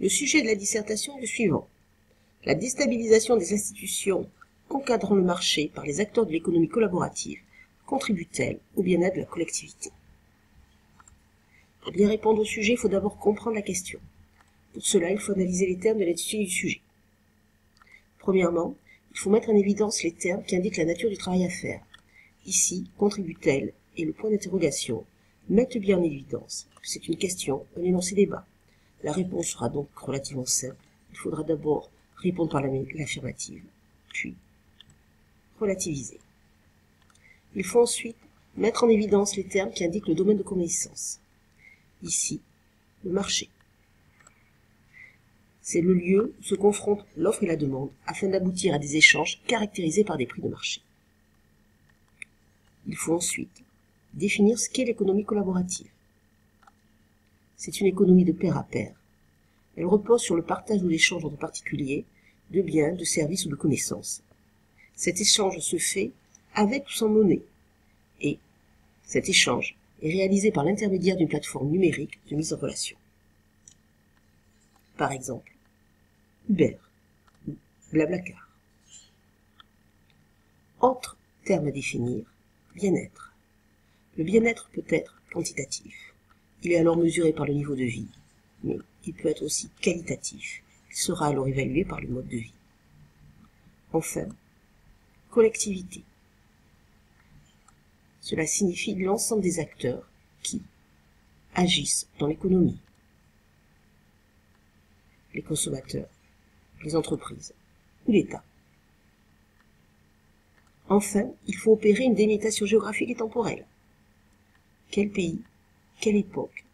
Le sujet de la dissertation est le suivant. La déstabilisation des institutions encadrant le marché par les acteurs de l'économie collaborative contribue-t-elle au bien-être de la collectivité? Pour bien répondre au sujet, il faut d'abord comprendre la question. Pour cela, il faut analyser les termes de l'intitulé du sujet. Premièrement, il faut mettre en évidence les termes qui indiquent la nature du travail à faire. Ici, contribue-t-elle et le point d'interrogation mettent bien en évidence que c'est une question, un énoncé débat. La réponse sera donc relativement simple. Il faudra d'abord répondre par l'affirmative, puis relativiser. Il faut ensuite mettre en évidence les termes qui indiquent le domaine de connaissance. Ici, le marché. C'est le lieu où se confrontent l'offre et la demande afin d'aboutir à des échanges caractérisés par des prix de marché. Il faut ensuite définir ce qu'est l'économie collaborative. C'est une économie de pair à pair. Elle repose sur le partage ou l'échange entre particuliers de biens, de services ou de connaissances. Cet échange se fait avec ou sans monnaie. Et cet échange est réalisé par l'intermédiaire d'une plateforme numérique de mise en relation. Par exemple, Uber ou Blablacar. Autre terme à définir, bien-être. Le bien-être peut être quantitatif. Il est alors mesuré par le niveau de vie, mais il peut être aussi qualitatif. Il sera alors évalué par le mode de vie. Enfin, collectivité. Cela signifie l'ensemble des acteurs qui agissent dans l'économie. Les consommateurs, les entreprises ou l'État. Enfin, il faut opérer une délimitation géographique et temporelle. Quel pays, quelle époque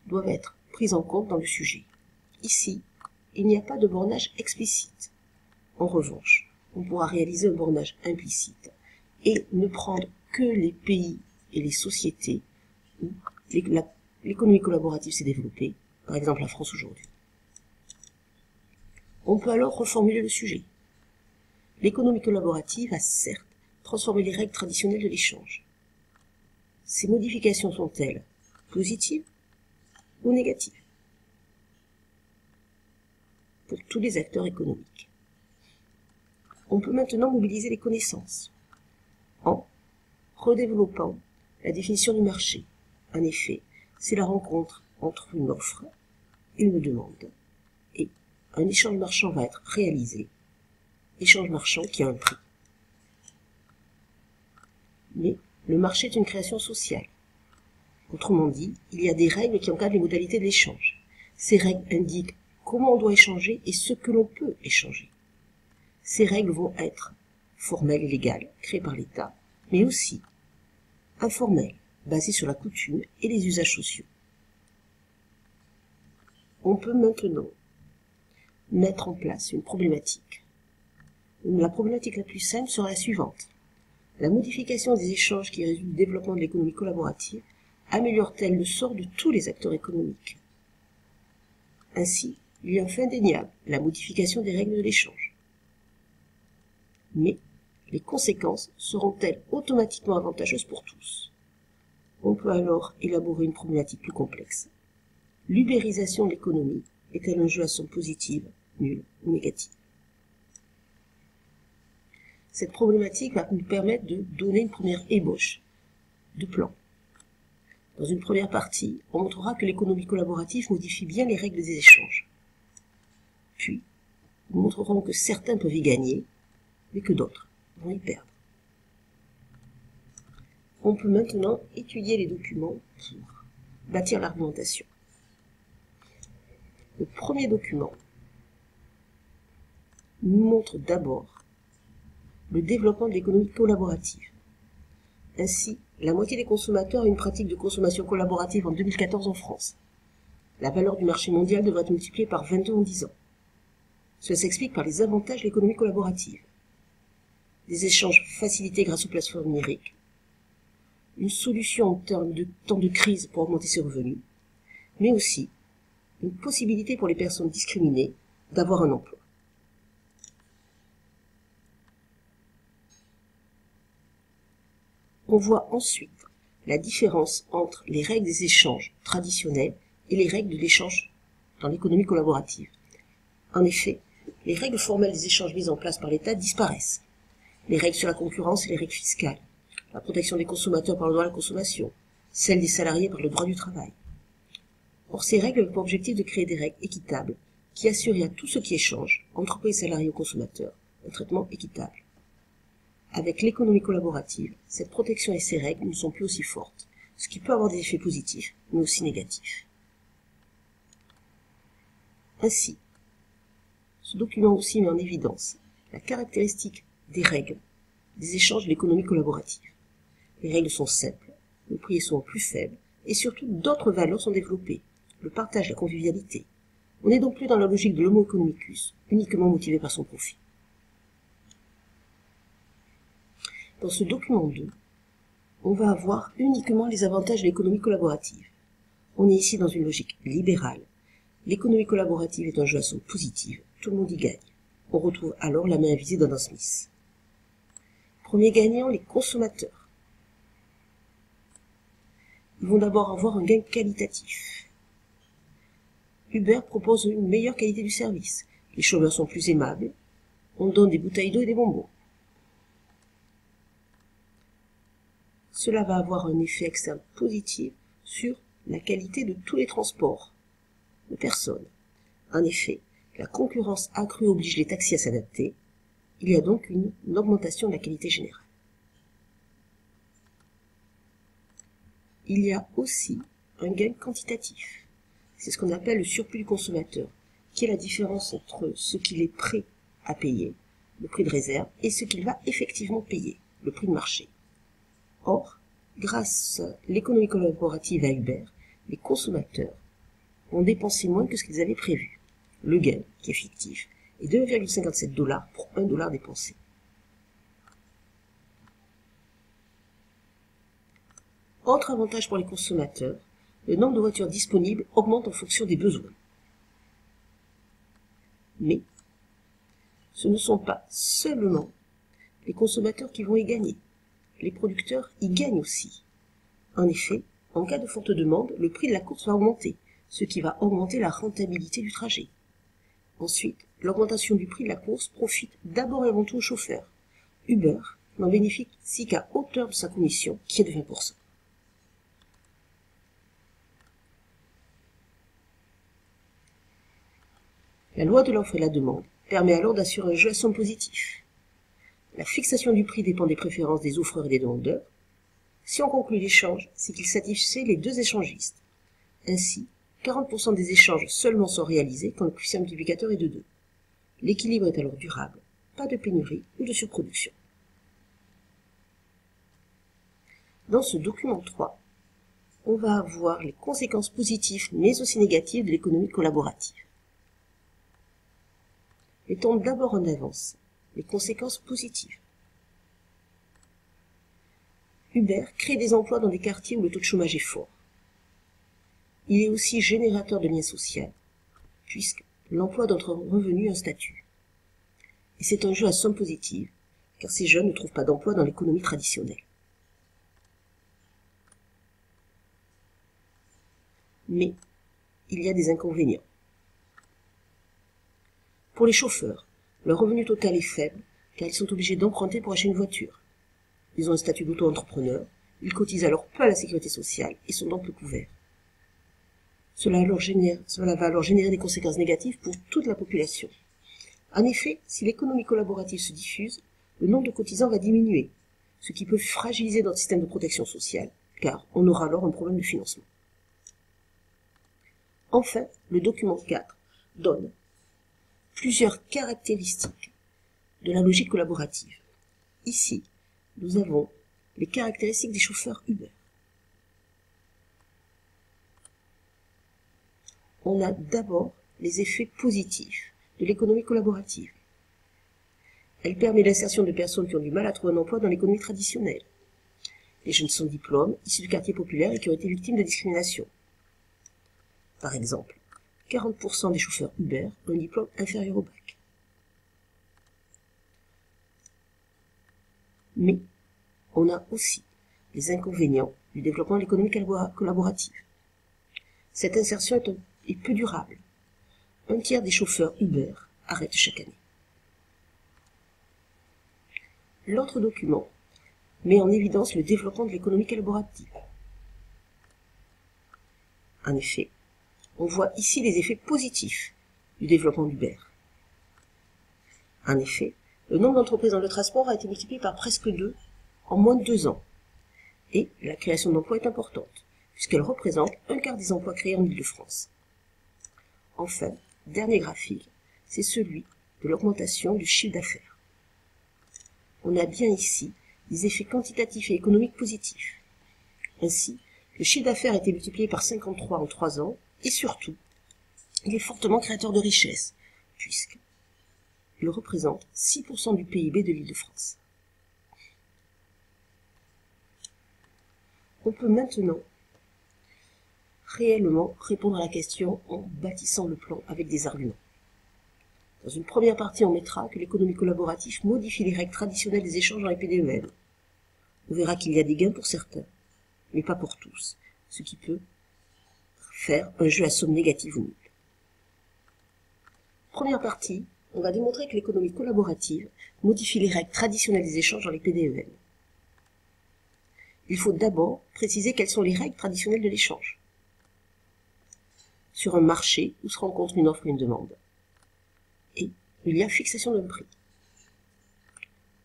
doivent être prises en compte dans le sujet? Ici, il n'y a pas de bornage explicite. En revanche, on pourra réaliser un bornage implicite et ne prendre que les pays et les sociétés où l'économie collaborative s'est développée, par exemple la France aujourd'hui. On peut alors reformuler le sujet. L'économie collaborative a certes transformé les règles traditionnelles de l'échange. Ces modifications sont-elles positives ou négatives pour tous les acteurs économiques? On peut maintenant mobiliser les connaissances en redéveloppant la définition du marché. En effet, c'est la rencontre entre une offre et une demande. Et un échange marchand va être réalisé. Échange marchand qui a un prix. Mais le marché est une création sociale. Autrement dit, il y a des règles qui encadrent les modalités de l'échange. Ces règles indiquent comment on doit échanger et ce que l'on peut échanger. Ces règles vont être formelles et légales, créées par l'État, mais aussi informelles, basées sur la coutume et les usages sociaux. On peut maintenant mettre en place une problématique. La problématique la plus simple sera la suivante. La modification des échanges qui résultent du développement de l'économie collaborative améliore-t-elle le sort de tous les acteurs économiques? Ainsi, il y a un fait indéniable, la modification des règles de l'échange. Mais les conséquences seront-elles automatiquement avantageuses pour tous? On peut alors élaborer une problématique plus complexe. L'ubérisation de l'économie est-elle un jeu à somme positive, nulle ou négative? Cette problématique va nous permettre de donner une première ébauche de plan. Dans une première partie, on montrera que l'économie collaborative modifie bien les règles des échanges. Puis, nous montrerons que certains peuvent y gagner, mais que d'autres vont y perdre. On peut maintenant étudier les documents pour bâtir l'argumentation. Le premier document nous montre d'abord le développement de l'économie collaborative. Ainsi, la moitié des consommateurs a une pratique de consommation collaborative en 2014 en France. La valeur du marché mondial devrait être multipliée par 22 en 10 ans. Cela s'explique par les avantages de l'économie collaborative. Des échanges facilités grâce aux plateformes numériques, une solution en termes de temps de crise pour augmenter ses revenus, mais aussi une possibilité pour les personnes discriminées d'avoir un emploi. On voit ensuite la différence entre les règles des échanges traditionnels et les règles de l'échange dans l'économie collaborative. En effet, les règles formelles des échanges mises en place par l'État disparaissent. Les règles sur la concurrence et les règles fiscales, la protection des consommateurs par le droit à la consommation, celle des salariés par le droit du travail. Or, ces règles ont pour objectif de créer des règles équitables qui assurent à tous ceux qui échangent, entreprises, salariés ou consommateurs, un traitement équitable. Avec l'économie collaborative, cette protection et ces règles ne sont plus aussi fortes, ce qui peut avoir des effets positifs, mais aussi négatifs. Ainsi, ce document aussi met en évidence la caractéristique des règles des échanges de l'économie collaborative. Les règles sont simples, le prix est souvent plus faible, et surtout d'autres valeurs sont développées, le partage, la convivialité. On n'est donc plus dans la logique de l'homo economicus, uniquement motivé par son profit. Dans ce document 2, on va avoir uniquement les avantages de l'économie collaborative. On est ici dans une logique libérale. L'économie collaborative est un jeu à somme positive, tout le monde y gagne. On retrouve alors la main invisible d'Adam Smith. Premier gagnant, les consommateurs. Ils vont d'abord avoir un gain qualitatif. Uber propose une meilleure qualité du service. Les chauffeurs sont plus aimables. On donne des bouteilles d'eau et des bonbons. Cela va avoir un effet externe positif sur la qualité de tous les transports de personnes. En effet, la concurrence accrue oblige les taxis à s'adapter. Il y a donc une augmentation de la qualité générale. Il y a aussi un gain quantitatif. C'est ce qu'on appelle le surplus du consommateur, qui est la différence entre ce qu'il est prêt à payer, le prix de réserve, et ce qu'il va effectivement payer, le prix de marché. Or, grâce à l'économie collaborative à Uber, les consommateurs vont dépenser moins que ce qu'ils avaient prévu. Le gain, qui est fictif, est 2,57 $ pour $1 dépensé. Autre avantage pour les consommateurs, le nombre de voitures disponibles augmente en fonction des besoins. Mais ce ne sont pas seulement les consommateurs qui vont y gagner. Les producteurs y gagnent aussi. En effet, en cas de forte demande, le prix de la course va augmenter, ce qui va augmenter la rentabilité du trajet. Ensuite, l'augmentation du prix de la course profite d'abord et avant tout aux chauffeurs. Uber n'en bénéficie qu'à hauteur de sa commission, qui est de 20%. La loi de l'offre et de la demande permet alors d'assurer un jeu à somme positif. La fixation du prix dépend des préférences des offreurs et des demandeurs. Si on conclut l'échange, c'est qu'il satisfait les deux échangistes. Ainsi, 40% des échanges seulement sont réalisés quand le coefficient multiplicateur est de 2. L'équilibre est alors durable, pas de pénurie ou de surproduction. Dans ce document 3, on va avoir les conséquences positives mais aussi négatives de l'économie collaborative. Mettons d'abord en avance les conséquences positives. Uber crée des emplois dans des quartiers où le taux de chômage est fort. Il est aussi générateur de liens sociaux, puisque l'emploi donne un revenu, un statut. Et c'est un jeu à somme positive, car ces jeunes ne trouvent pas d'emploi dans l'économie traditionnelle. Mais il y a des inconvénients. Pour les chauffeurs, leur revenu total est faible, car ils sont obligés d'emprunter pour acheter une voiture. Ils ont un statut d'auto-entrepreneur, ils cotisent alors peu à la sécurité sociale et sont donc peu couverts. Cela va alors générer des conséquences négatives pour toute la population. En effet, si l'économie collaborative se diffuse, le nombre de cotisants va diminuer, ce qui peut fragiliser notre système de protection sociale, car on aura alors un problème de financement. Enfin, le document 4 donne plusieurs caractéristiques de la logique collaborative. Ici, nous avons les caractéristiques des chauffeurs Uber. On a d'abord les effets positifs de l'économie collaborative. Elle permet l'insertion de personnes qui ont du mal à trouver un emploi dans l'économie traditionnelle. Les jeunes sans diplôme, issus du quartier populaire et qui ont été victimes de discrimination. Par exemple, 40% des chauffeurs Uber ont un diplôme inférieur au bac. Mais on a aussi les inconvénients du développement de l'économie collaborative. Cette insertion est peu durable. un tiers des chauffeurs Uber arrêtent chaque année. L'autre document met en évidence le développement de l'économie collaborative. En effet, on voit ici les effets positifs du développement d'Uber. En effet, le nombre d'entreprises dans le transport a été multiplié par presque 2 en moins de 2 ans. Et la création d'emplois est importante, puisqu'elle représente un quart des emplois créés en Île-de-France. Enfin, dernier graphique, c'est celui de l'augmentation du chiffre d'affaires. On a bien ici des effets quantitatifs et économiques positifs. Ainsi, le chiffre d'affaires a été multiplié par 53 en 3 ans, et surtout, il est fortement créateur de richesse, puisqu'il représente 6% du PIB de l'Île-de-France. On peut maintenant réellement répondre à la question en bâtissant le plan avec des arguments. Dans une première partie, on mettra que l'économie collaborative modifie les règles traditionnelles des échanges dans les PDEM. On verra qu'il y a des gains pour certains, mais pas pour tous, ce qui peut faire un jeu à somme négative ou nulle. Première partie, on va démontrer que l'économie collaborative modifie les règles traditionnelles des échanges dans les PDEM. Il faut d'abord préciser quelles sont les règles traditionnelles de l'échange. Sur un marché où se rencontre une offre et une demande. Et il y a fixation d'un prix.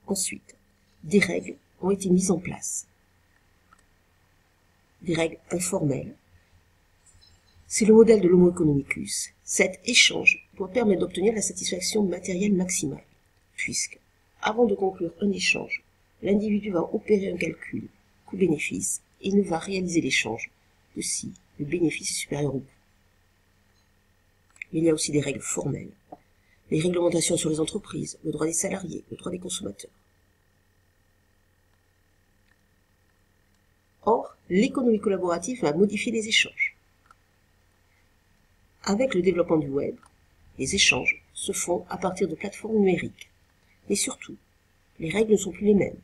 Ensuite, des règles ont été mises en place. Des règles informelles. C'est le modèle de l'Homo economicus. Cet échange doit permettre d'obtenir la satisfaction matérielle maximale, puisque, avant de conclure un échange, l'individu va opérer un calcul coût-bénéfice et ne va réaliser l'échange que si le bénéfice est supérieur au coût. Mais il y a aussi des règles formelles, les réglementations sur les entreprises, le droit des salariés, le droit des consommateurs. Or, l'économie collaborative va modifier les échanges. Avec le développement du web, les échanges se font à partir de plateformes numériques. Mais surtout, les règles ne sont plus les mêmes.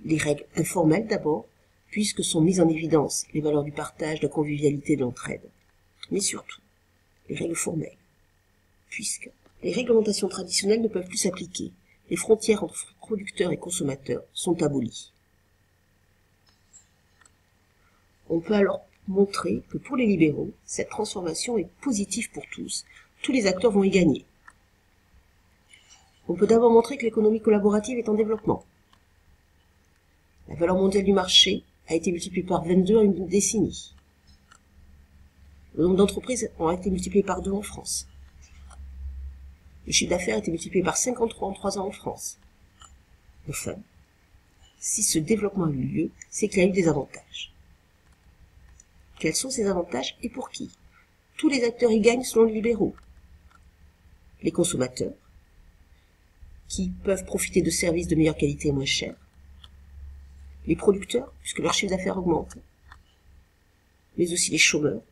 Les règles informelles d'abord, puisque sont mises en évidence les valeurs du partage, de la convivialité et de l'entraide. Mais surtout, les règles formelles, puisque les réglementations traditionnelles ne peuvent plus s'appliquer. Les frontières entre producteurs et consommateurs sont abolies. On peut alors montrer que pour les libéraux, cette transformation est positive pour tous. Tous les acteurs vont y gagner. On peut d'abord montrer que l'économie collaborative est en développement. La valeur mondiale du marché a été multipliée par 22 en une décennie. Le nombre d'entreprises a été multiplié par 2 en France. Le chiffre d'affaires a été multiplié par 53 en 3 ans en France. Enfin, si ce développement a eu lieu, c'est qu'il y a eu des avantages. Quels sont ces avantages et pour qui? Tous les acteurs y gagnent selon les libéraux. Les consommateurs, qui peuvent profiter de services de meilleure qualité et moins chers. Les producteurs, puisque leur chiffre d'affaires augmente. Mais aussi les chômeurs,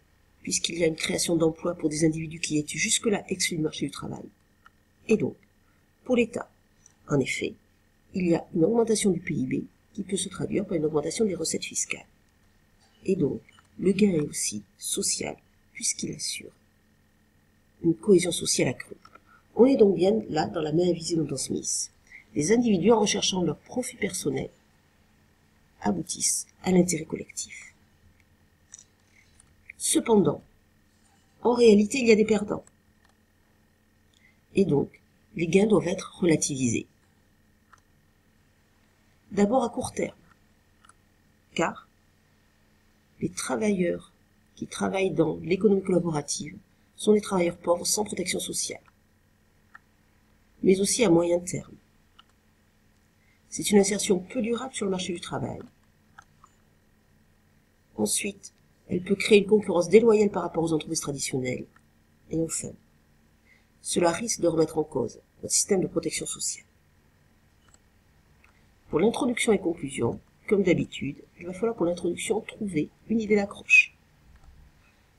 puisqu'il y a une création d'emplois pour des individus qui étaient jusque-là exclus du marché du travail. Et donc, pour l'État, en effet, il y a une augmentation du PIB qui peut se traduire par une augmentation des recettes fiscales. Et donc, le gain est aussi social, puisqu'il assure une cohésion sociale accrue. On est donc bien là dans la main invisible d'Adam Smith. Les individus, en recherchant leur profit personnel, aboutissent à l'intérêt collectif. Cependant, en réalité, il y a des perdants. Et donc, les gains doivent être relativisés. D'abord à court terme, car les travailleurs qui travaillent dans l'économie collaborative sont des travailleurs pauvres sans protection sociale, mais aussi à moyen terme. C'est une insertion peu durable sur le marché du travail. Ensuite, elle peut créer une concurrence déloyale par rapport aux entreprises traditionnelles. Et enfin, cela risque de remettre en cause notre système de protection sociale. Pour l'introduction et conclusion, comme d'habitude, il va falloir pour l'introduction trouver une idée d'accroche.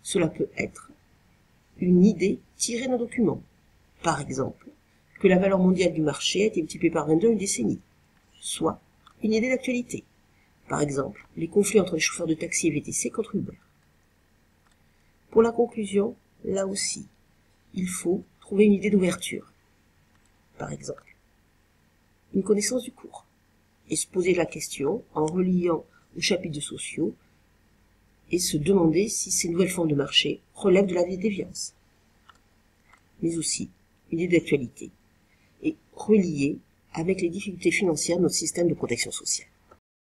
Cela peut être une idée tirée d'un document. Par exemple, que la valeur mondiale du marché a été multipliée par 22 en une décennie. Soit une idée d'actualité. Par exemple, les conflits entre les chauffeurs de taxi et VTC contre Uber. Pour la conclusion, Là aussi, il faut trouver une idée d'ouverture. Par exemple, une connaissance du cours, et se poser la question en reliant aux chapitres sociaux et se demander si ces nouvelles formes de marché relèvent de la déviance. Mais aussi une idée d'actualité et reliée avec les difficultés financières de notre système de protection sociale.